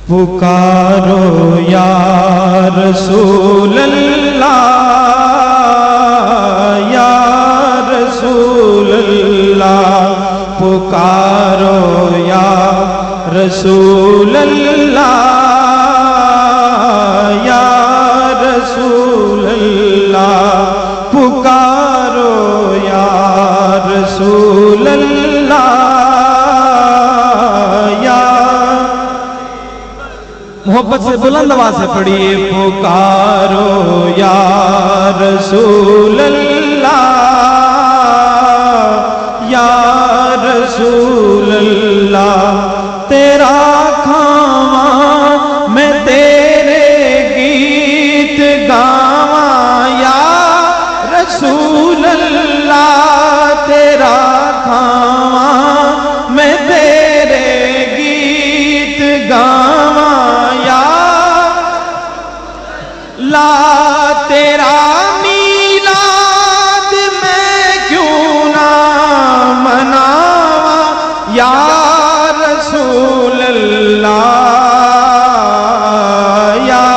पुकारो या रसूल अल्लाह, या रसूल अल्लाह, पुकारो या रसूल अल्लाह, या रसूल अल्लाह, पुकारो या रसूल अल्लाह। या मोहब्बत से बुलंद आवाज से पढ़िए, पुकारो या रसूल अल्लाह, या रसूल अल्लाह, तेरा खावा मैं तेरे गीत गावा, या रसूल अल्लाह, तेरा खावा मैं तेरे गीत गावा, या ला तेरा मीलाद मैं क्यों ना मनावा, या रसूल अल्लाह, या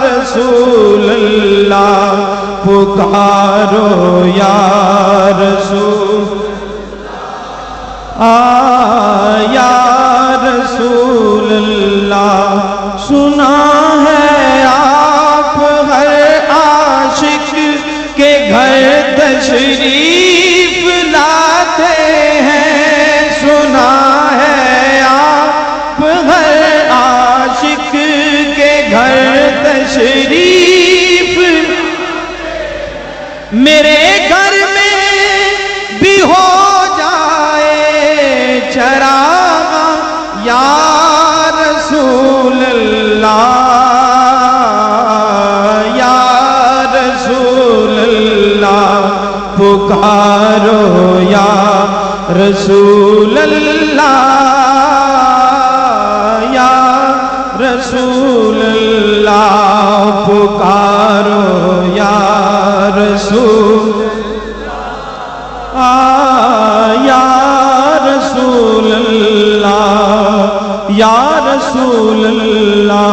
रसूल अल्लाह, पुकारो या रसूल या रसूल अल्लाह। सुना है आप हर आशिक के घर तशरीफ लाते हैं, सुना है आप हर आशिक के घर तशरीफ, मेरे घर में भी हो जाए चरागा, या रसूल अल्लाह, या रसूल अल्लाह, पुकारो या रसूल अल्लाह, या रसूल अल्लाह, पुकारो या रसूल या रसूल अल्लाह, या रसूल अल्लाह।